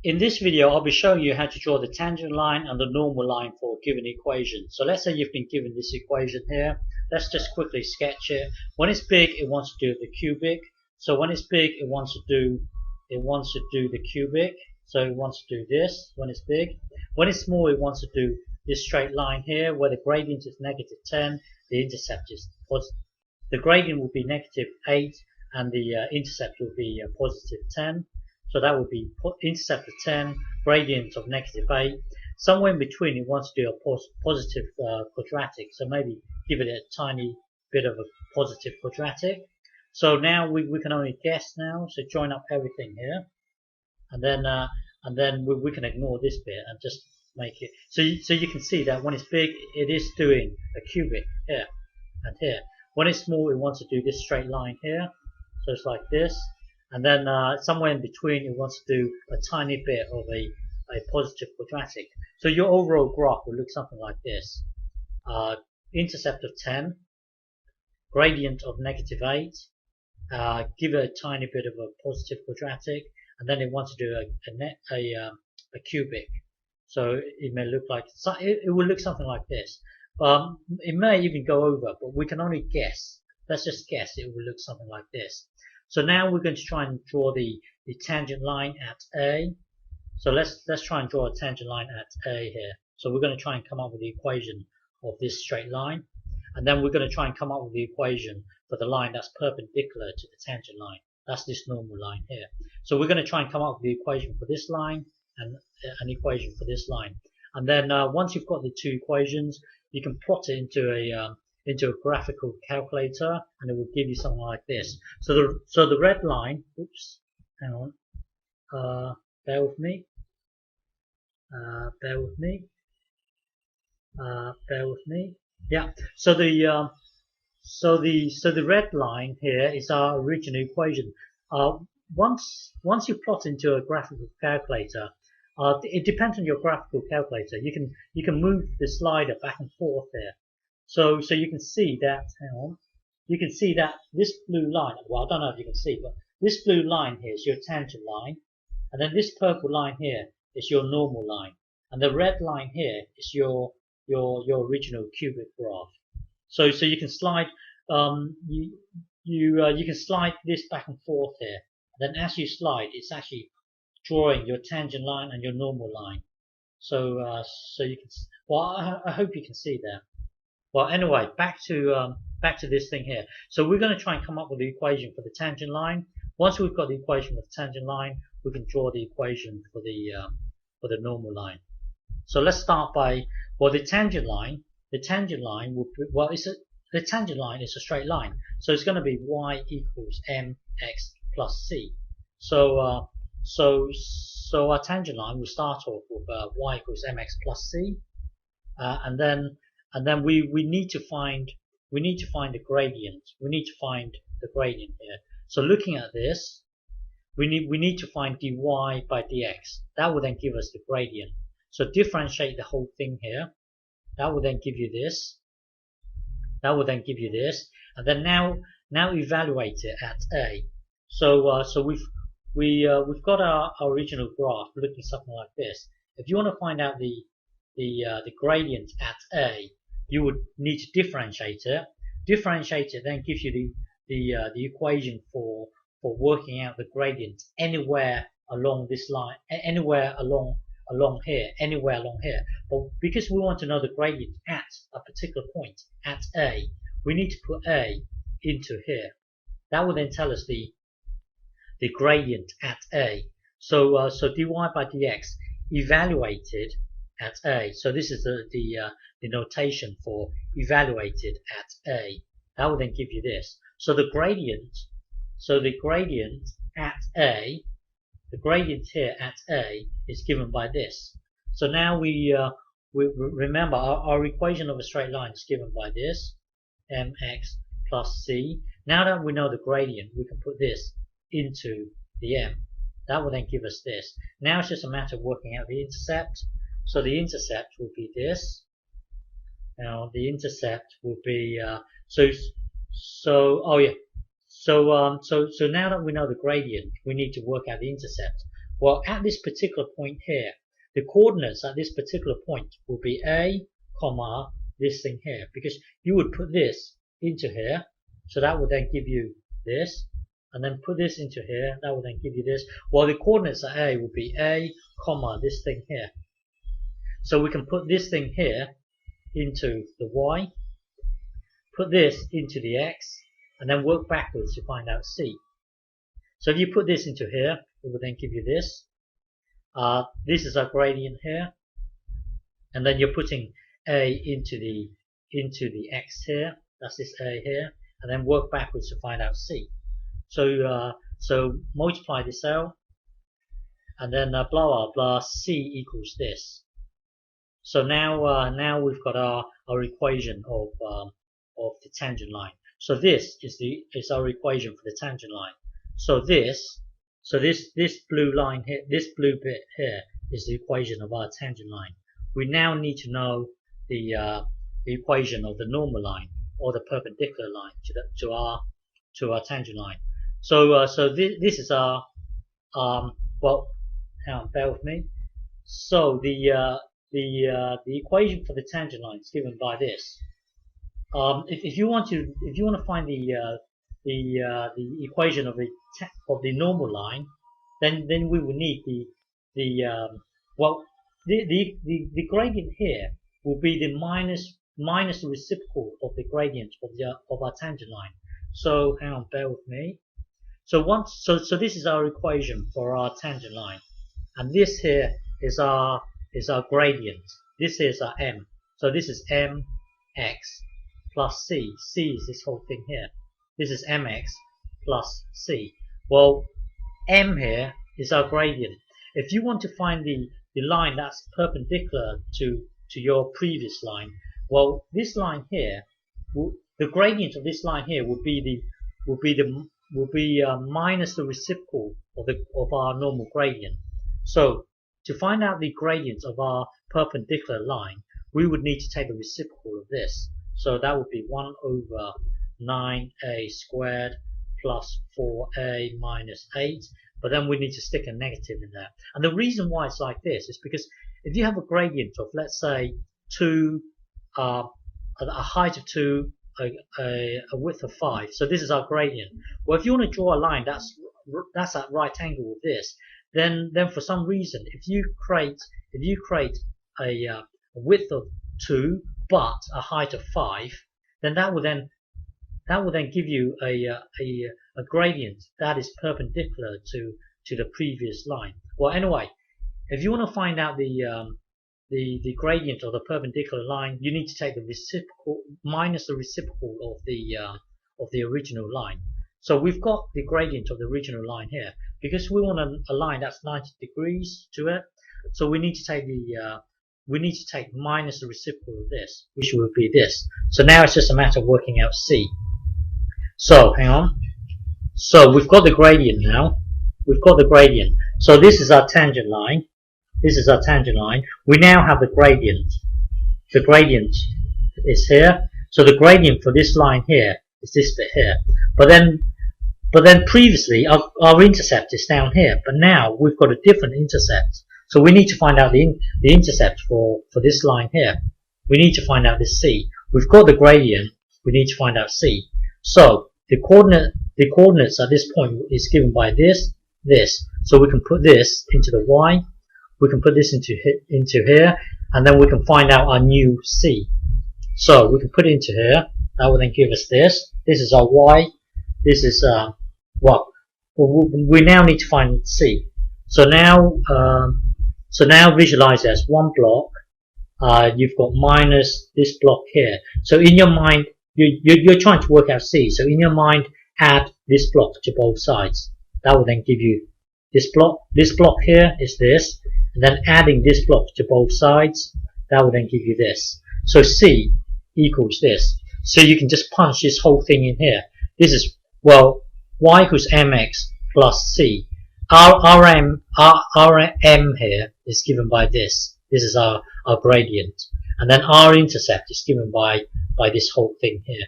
In this video, I'll be showing you how to draw the tangent line and the normal line for a given equation. So let's say you've been given this equation here. Let's just quickly sketch it. When it's big, it wants to do the cubic. So when it's big, it wants to do the cubic. So it wants to do this when it's big. When it's small, it wants to do this straight line here, where the gradient is -10, the intercept is positive. The gradient will be -8, and the intercept will be +10. So that would be intercept of 10, gradient of -8. Somewhere in between, it wants to do a positive quadratic. So maybe give it a tiny bit of a positive quadratic. So now we can only guess now. So join up everything here, and then we can ignore this bit and just make it. So you can see that when it's big, it is doing a cubic here and here. When it's small, it wants to do this straight line here. So it's like this. And then somewhere in between, it wants to do a tiny bit of a positive quadratic. So your overall graph will look something like this. Intercept of 10, gradient of -8, give it a tiny bit of a positive quadratic, and then it wants to do a cubic. So it may look like, it will look something like this. It may even go over, but we can only guess. Let's just guess it will look something like this. So now we're going to try and draw the tangent line at A. So let's try and draw a tangent line at A here. So we're going to try and come up with the equation of this straight line, and then we're going to try and come up with the equation for the line that's perpendicular to the tangent line. That's this normal line here. So we're going to try and come up with the equation for this line and an equation for this line. And then once you've got the two equations, you can plot it into a graphical calculator, and it will give you something like this. So the red line, oops, hang on, bear with me, yeah. So the red line here is our original equation. Once you plot into a graphical calculator, it depends on your graphical calculator. You can move the slider back and forth there. So you can see that, hang on, you can see that this blue line, well, I don't know if you can see, but this blue line here is your tangent line, and then this purple line here is your normal line, and the red line here is your original cubic graph. So you can slide, you can slide this back and forth here, and then as you slide, it's actually drawing your tangent line and your normal line. So you can, well, I hope you can see that. Well, anyway, back to this thing here. So we're going to try and come up with the equation for the tangent line. Once we've got the equation for the tangent line, we can draw the equation for the normal line. So let's start by, well, the tangent line will be, well, the tangent line is a straight line, so it's going to be y equals mx plus c. So our tangent line will start off with y equals mx plus c, and then we need to find the gradient. We need to find the gradient here. So looking at this, we need to find dy by dx. That will then give us the gradient. So differentiate the whole thing here. That will then give you this. That will then give you this. And then now evaluate it at A. So we've got our original graph looking something like this. If you want to find out the gradient at A, you would need to differentiate it. Differentiate it then gives you the equation for working out the gradient anywhere along this line, anywhere along here. But because we want to know the gradient at a particular point at A, we need to put A into here. That will then tell us the gradient at A. So dy by dx evaluated at A. So this is the notation for evaluated at A. That will then give you this. So the gradient at A, the gradient here at A is given by this. So now we remember our equation of a straight line is given by this, mx plus c. Now that we know the gradient, we can put this into the m. That will then give us this. Now it's just a matter of working out the intercept. So the intercept will be this. Now the intercept will be so now that we know the gradient, we need to work out the intercept. Well, at this particular point here, the coordinates at this particular point will be a, comma, this thing here, because you would put this into here, so that would then give you this, and then put this into here, that would then give you this. Well, the coordinates at a will be a, comma, this thing here. So we can put this thing here into the y, put this into the x, and then work backwards to find out c. So if you put this into here, it will then give you this. This is our gradient here, and then you're putting a into the x here. That's this a here, and then work backwards to find out c. So multiply this out, and then blah blah blah. C equals this. So now we've got our equation of the tangent line. So this is our equation for the tangent line. So this blue line here, this blue bit here, is the equation of our tangent line. We now need to know the equation of the normal line or the perpendicular line to our tangent line. So this is our well, hang on, bear with me. So the equation for the tangent line is given by this. If you want to find the equation of the normal line, then we will need the gradient here will be the minus the reciprocal of the gradient of our tangent line. So hang on, bear with me. So this is our equation for our tangent line, and this here is our gradient. This is our m. So this is mx plus c. C is this whole thing here. This is mx plus c. Well, m here is our gradient. If you want to find the line that's perpendicular to your previous line, well, this line here, the gradient of this line here will be minus the reciprocal of our normal gradient. So to find out the gradient of our perpendicular line, we would need to take the reciprocal of this. So that would be 1 over 9a squared plus 4a minus 8. But then we need to stick a negative in there. And the reason why it's like this is because if you have a gradient of, let's say, 2, a height of 2, a width of 5. So this is our gradient. Well, if you want to draw a line that's at right angle with this, then for some reason, if you create a width of 2 but a height of 5, then that will then give you a gradient that is perpendicular to the previous line. Well, anyway, if you want to find out the gradient of the perpendicular line, you need to take the reciprocal minus the reciprocal of the original line. So we've got the gradient of the original line here. Because we want a line that's 90 degrees to it, so we need to take minus the reciprocal of this, which would be this. So now it's just a matter of working out c. So hang on. So we've got the gradient now. We've got the gradient. So this is our tangent line. This is our tangent line. We now have the gradient. The gradient is here. So the gradient for this line here is this bit here. But then previously our intercept is down here. But now we've got a different intercept. So we need to find out the intercept for this line here. We need to find out this c. We've got the gradient. We need to find out c. So the coordinates at this point is given by this. So we can put this into the y. We can put this into here, and then we can find out our new c. So we can put it into here. That will then give us this. This is our y. This is we now need to find c. So now visualize as one block. You've got minus this block here. So in your mind, you're trying to work out c. So in your mind, add this block to both sides. That will then give you this block. This block here is this, and then adding this block to both sides, that will then give you this. So c equals this. So you can just punch this whole thing in here. This is, well, y equals mx plus c. Our m here is given by this. This is our gradient, and then our intercept is given by this whole thing here.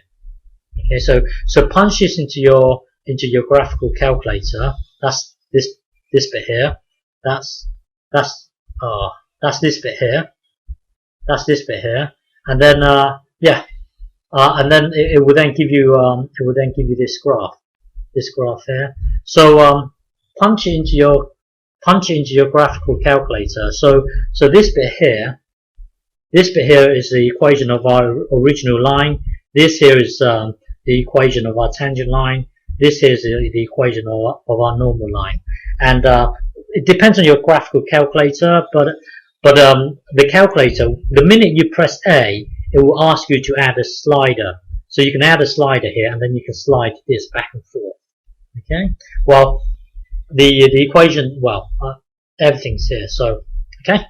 Okay, so punch this into your graphical calculator. That's this bit here. That's that's uh, that's this bit here. That's this bit here, and then yeah, and then it will then give you this graph here. So punch it into your graphical calculator. So this bit here is the equation of our original line. This here is the equation of our tangent line. This here is the equation of our normal line. And it depends on your graphical calculator, but the calculator, the minute you press A, it will ask you to add a slider. So you can add a slider here, and then you can slide this back and forth. Okay. Well, the equation, well, everything's here. So okay.